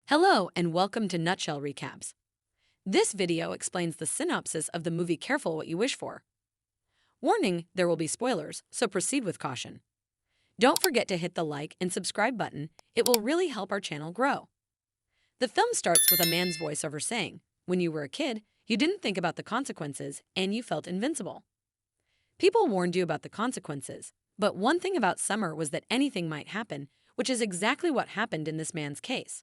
Hello and welcome to Nutshell Recaps. This video explains the synopsis of the movie Careful What You Wish For. Warning, there will be spoilers, so proceed with caution. Don't forget to hit the like and subscribe button, it will really help our channel grow. The film starts with a man's voiceover saying, "When you were a kid, you didn't think about the consequences and you felt invincible. People warned you about the consequences, but one thing about summer was that anything might happen, which is exactly what happened in this man's case."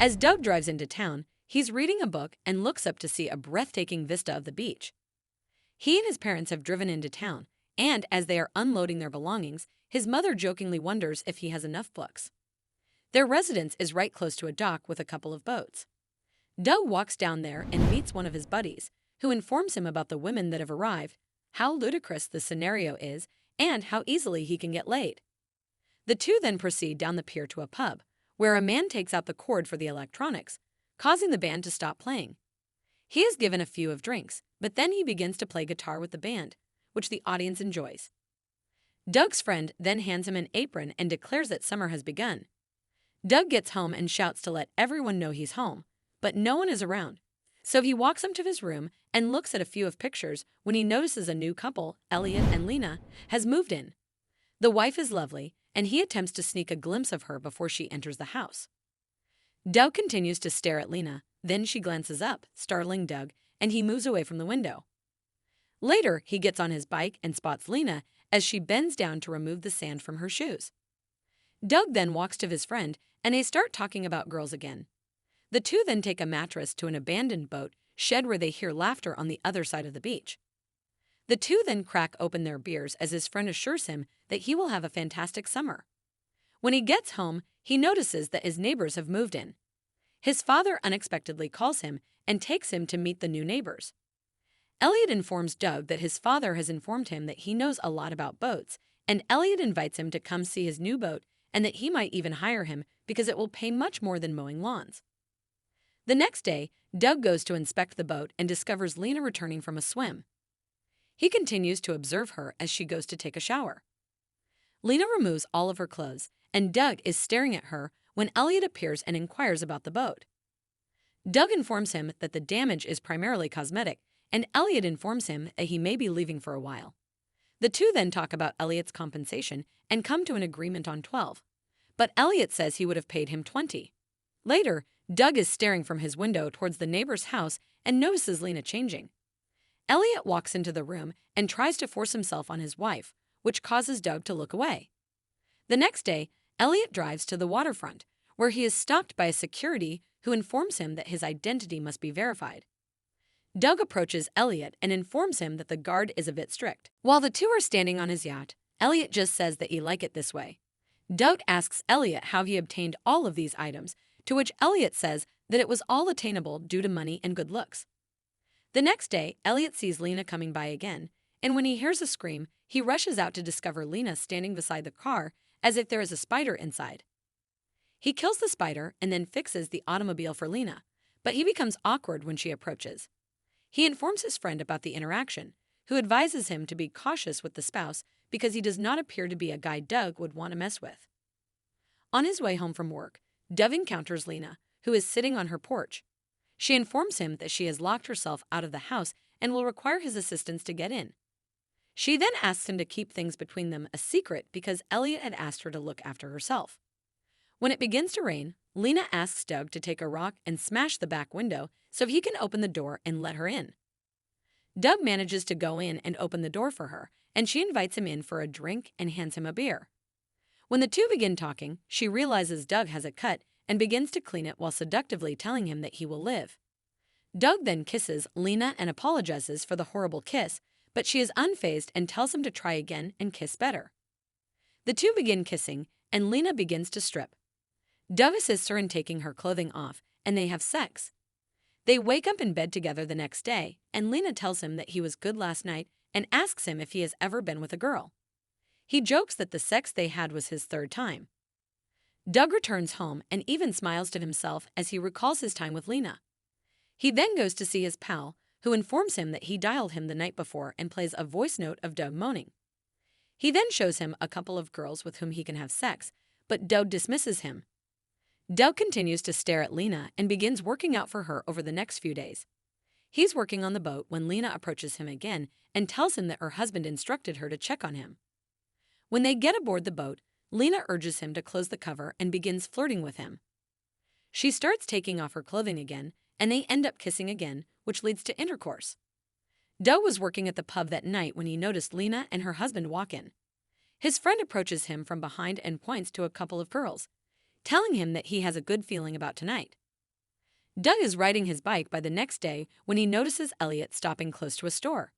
As Doug drives into town, he's reading a book and looks up to see a breathtaking vista of the beach. He and his parents have driven into town, and as they are unloading their belongings, his mother jokingly wonders if he has enough books. Their residence is right close to a dock with a couple of boats. Doug walks down there and meets one of his buddies, who informs him about the women that have arrived, how ludicrous the scenario is, and how easily he can get laid. The two then proceed down the pier to a pub, where a man takes out the cord for the electronics, causing the band to stop playing. He is given a few of drinks, but then he begins to play guitar with the band, which the audience enjoys. Doug's friend then hands him an apron and declares that summer has begun. Doug gets home and shouts to let everyone know he's home, but no one is around. So he walks up to his room and looks at a few of pictures when he notices a new couple, Elliot and Lena, has moved in. The wife is lovely, and he attempts to sneak a glimpse of her before she enters the house. Doug continues to stare at Lena, then she glances up, startling Doug, and he moves away from the window. Later, he gets on his bike and spots Lena as she bends down to remove the sand from her shoes. Doug then walks to his friend, and they start talking about girls again. The two then take a mattress to an abandoned boat shed where they hear laughter on the other side of the beach. The two then crack open their beers as his friend assures him that he will have a fantastic summer. When he gets home, he notices that his neighbors have moved in. His father unexpectedly calls him and takes him to meet the new neighbors. Elliot informs Doug that his father has informed him that he knows a lot about boats, and Elliot invites him to come see his new boat and that he might even hire him because it will pay much more than mowing lawns. The next day, Doug goes to inspect the boat and discovers Lena returning from a swim. He continues to observe her as she goes to take a shower. Lena removes all of her clothes, and Doug is staring at her when Elliot appears and inquires about the boat. Doug informs him that the damage is primarily cosmetic, and Elliot informs him that he may be leaving for a while. The two then talk about Elliot's compensation and come to an agreement on 12, but Elliot says he would have paid him 20. Later, Doug is staring from his window towards the neighbor's house and notices Lena changing. Elliot walks into the room and tries to force himself on his wife, which causes Doug to look away. The next day, Elliot drives to the waterfront, where he is stopped by a security who informs him that his identity must be verified. Doug approaches Elliot and informs him that the guard is a bit strict. While the two are standing on his yacht, Elliot just says that he like it this way. Doug asks Elliot how he obtained all of these items, to which Elliot says that it was all attainable due to money and good looks. The next day, Elliot sees Lena coming by again, and when he hears a scream, he rushes out to discover Lena standing beside the car as if there is a spider inside. He kills the spider and then fixes the automobile for Lena, but he becomes awkward when she approaches. He informs his friend about the interaction, who advises him to be cautious with the spouse because he does not appear to be a guy Doug would want to mess with. On his way home from work, Doug encounters Lena, who is sitting on her porch. She informs him that she has locked herself out of the house and will require his assistance to get in. She then asks him to keep things between them a secret because Elliot had asked her to look after herself. When it begins to rain, Lena asks Doug to take a rock and smash the back window so he can open the door and let her in. Doug manages to go in and open the door for her, and she invites him in for a drink and hands him a beer. When the two begin talking, she realizes Doug has a cut and begins to clean it while seductively telling him that he will live. Doug then kisses Lena and apologizes for the horrible kiss, but she is unfazed and tells him to try again and kiss better. The two begin kissing, and Lena begins to strip. Doug assists her in taking her clothing off, and they have sex. They wake up in bed together the next day, and Lena tells him that he was good last night and asks him if he has ever been with a girl. He jokes that the sex they had was his third time. Doug returns home and even smiles to himself as he recalls his time with Lena. He then goes to see his pal, who informs him that he dialed him the night before and plays a voice note of Doug moaning. He then shows him a couple of girls with whom he can have sex, but Doug dismisses him. Doug continues to stare at Lena and begins working out for her over the next few days. He's working on the boat when Lena approaches him again and tells him that her husband instructed her to check on him. When they get aboard the boat, Lena urges him to close the cover and begins flirting with him. She starts taking off her clothing again, and they end up kissing again, which leads to intercourse. Doug was working at the pub that night when he noticed Lena and her husband walk in. His friend approaches him from behind and points to a couple of girls, telling him that he has a good feeling about tonight. Doug is riding his bike by the next day when he notices Elliot stopping close to a store.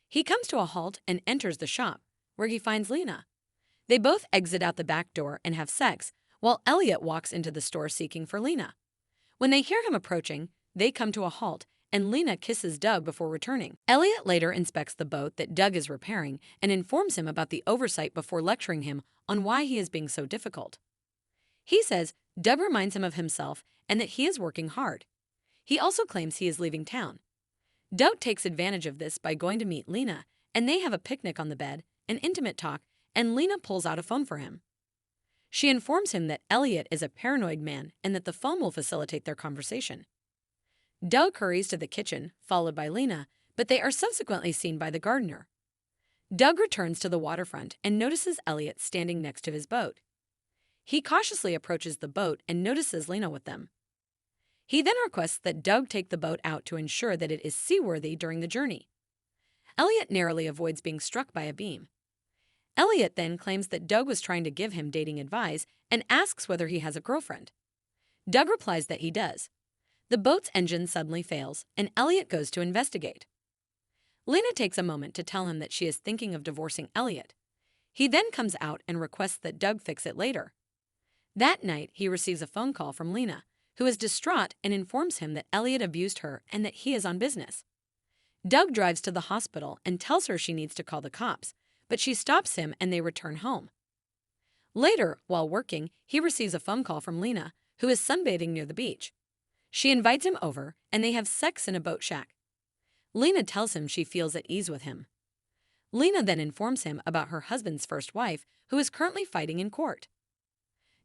He comes to a halt and enters the shop, where he finds Lena. They both exit out the back door and have sex, while Elliot walks into the store seeking for Lena. When they hear him approaching, they come to a halt, and Lena kisses Doug before returning. Elliot later inspects the boat that Doug is repairing and informs him about the oversight before lecturing him on why he is being so difficult. He says Doug reminds him of himself and that he is working hard. He also claims he is leaving town. Doug takes advantage of this by going to meet Lena, and they have a picnic on the bed, an intimate talk, and Lena pulls out a phone for him. She informs him that Elliot is a paranoid man and that the phone will facilitate their conversation. Doug hurries to the kitchen, followed by Lena, but they are subsequently seen by the gardener. Doug returns to the waterfront and notices Elliot standing next to his boat. He cautiously approaches the boat and notices Lena with them. He then requests that Doug take the boat out to ensure that it is seaworthy during the journey. Elliot narrowly avoids being struck by a beam. Elliot then claims that Doug was trying to give him dating advice and asks whether he has a girlfriend. Doug replies that he does. The boat's engine suddenly fails, and Elliot goes to investigate. Lena takes a moment to tell him that she is thinking of divorcing Elliot. He then comes out and requests that Doug fix it later. That night, he receives a phone call from Lena, who is distraught and informs him that Elliot abused her and that he is on business. Doug drives to the hospital and tells her she needs to call the cops, but she stops him and they return home. Later, while working, he receives a phone call from Lena, who is sunbathing near the beach. She invites him over, and they have sex in a boat shack. Lena tells him she feels at ease with him. Lena then informs him about her husband's first wife, who is currently fighting in court.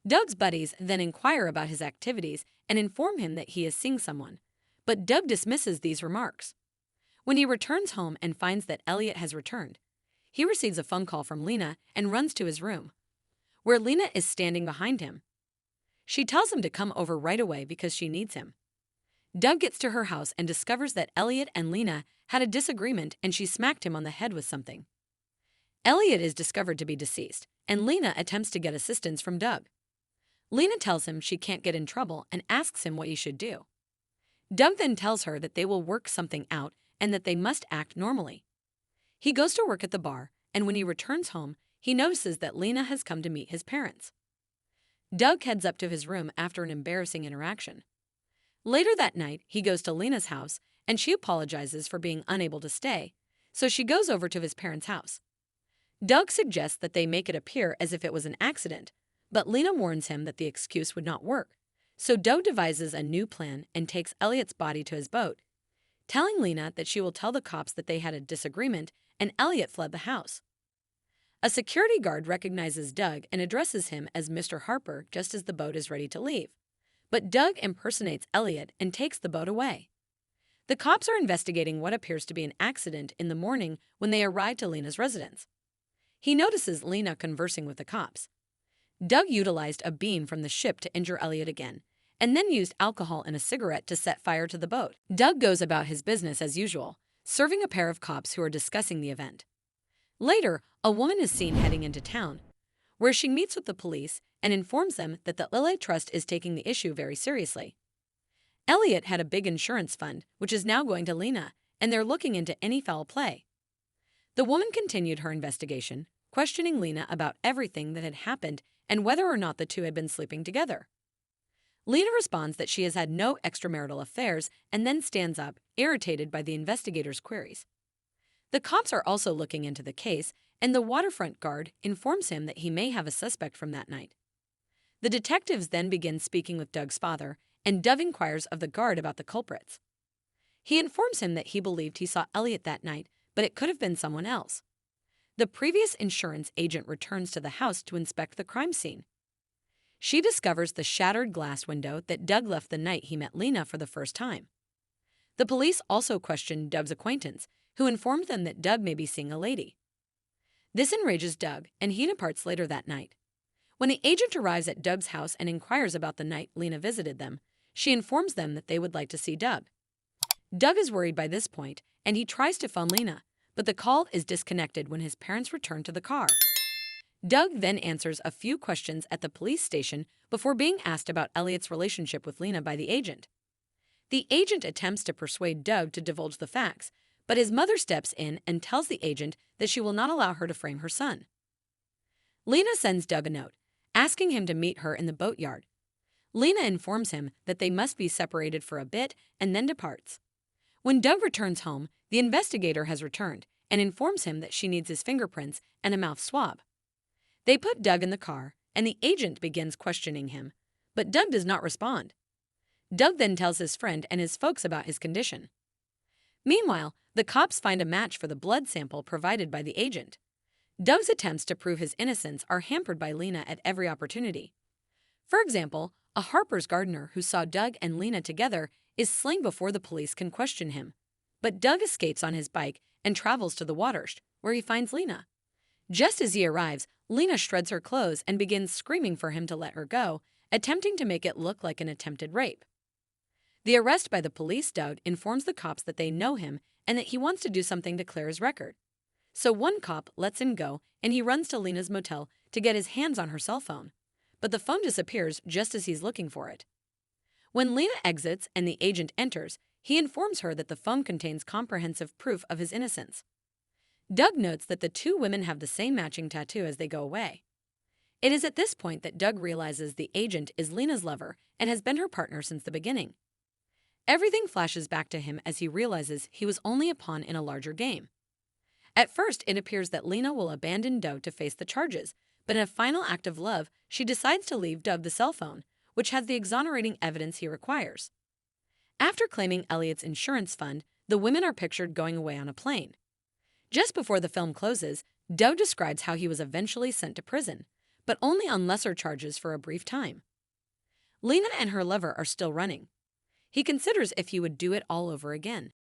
Doug's buddies then inquire about his activities and inform him that he is seeing someone, but Doug dismisses these remarks. When he returns home and finds that Elliot has returned, he receives a phone call from Lena and runs to his room, where Lena is standing behind him. She tells him to come over right away because she needs him. Doug gets to her house and discovers that Elliot and Lena had a disagreement and she smacked him on the head with something. Elliot is discovered to be deceased, and Lena attempts to get assistance from Doug. Lena tells him she can't get in trouble and asks him what he should do. Doug then tells her that they will work something out and that they must act normally. He goes to work at the bar, and when he returns home, he notices that Lena has come to meet his parents. Doug heads up to his room after an embarrassing interaction. Later that night, he goes to Lena's house, and she apologizes for being unable to stay, so she goes over to his parents' house. Doug suggests that they make it appear as if it was an accident, but Lena warns him that the excuse would not work, so Doug devises a new plan and takes Elliot's body to his boat, telling Lena that she will tell the cops that they had a disagreement and Elliot fled the house. A security guard recognizes Doug and addresses him as Mr. Harper just as the boat is ready to leave, but Doug impersonates Elliot and takes the boat away. The cops are investigating what appears to be an accident in the morning when they arrive to Lena's residence. He notices Lena conversing with the cops. Doug utilized a beam from the ship to injure Elliot again, and then used alcohol and a cigarette to set fire to the boat. Doug goes about his business as usual, serving a pair of cops who are discussing the event. Later, a woman is seen heading into town, where she meets with the police and informs them that the LA Trust is taking the issue very seriously. Elliot had a big insurance fund, which is now going to Lena, and they're looking into any foul play. The woman continued her investigation, questioning Lena about everything that had happened and whether or not the two had been sleeping together. Lena responds that she has had no extramarital affairs and then stands up, irritated by the investigators' queries. The cops are also looking into the case, and the waterfront guard informs him that he may have a suspect from that night. The detectives then begin speaking with Doug's father, and Doug inquires of the guard about the culprits. He informs him that he believed he saw Elliot that night, but it could have been someone else. The previous insurance agent returns to the house to inspect the crime scene. She discovers the shattered glass window that Doug left the night he met Lena for the first time. The police also question Doug's acquaintance, who informed them that Doug may be seeing a lady. This enrages Doug, and he departs later that night. When the agent arrives at Doug's house and inquires about the night Lena visited them, she informs them that they would like to see Doug. Doug is worried by this point, and he tries to phone Lena, but the call is disconnected when his parents return to the car. Doug then answers a few questions at the police station before being asked about Elliot's relationship with Lena by the agent. The agent attempts to persuade Doug to divulge the facts, but his mother steps in and tells the agent that she will not allow her to frame her son. Lena sends Doug a note, asking him to meet her in the boatyard. Lena informs him that they must be separated for a bit and then departs. When Doug returns home, the investigator has returned and informs him that she needs his fingerprints and a mouth swab. They put Doug in the car, and the agent begins questioning him, but Doug does not respond. Doug then tells his friend and his folks about his condition. Meanwhile, the cops find a match for the blood sample provided by the agent. Doug's attempts to prove his innocence are hampered by Lena at every opportunity. For example, a Harper's gardener who saw Doug and Lena together is slain before the police can question him. But Doug escapes on his bike and travels to the waters, where he finds Lena. Just as he arrives, Lena shreds her clothes and begins screaming for him to let her go, attempting to make it look like an attempted rape. The arrest by the police, Doug informs the cops that they know him and that he wants to do something to clear his record. So one cop lets him go, and he runs to Lena's motel to get his hands on her cell phone. But the phone disappears just as he's looking for it. When Lena exits and the agent enters, he informs her that the phone contains comprehensive proof of his innocence. Doug notes that the two women have the same matching tattoo as they go away. It is at this point that Doug realizes the agent is Lena's lover and has been her partner since the beginning. Everything flashes back to him as he realizes he was only a pawn in a larger game. At first, it appears that Lena will abandon Doug to face the charges, but in a final act of love, she decides to leave Doug the cell phone, which has the exonerating evidence he requires. After claiming Elliot's insurance fund, the women are pictured going away on a plane. Just before the film closes, Doug describes how he was eventually sent to prison, but only on lesser charges for a brief time. Lena and her lover are still running. He considers if he would do it all over again.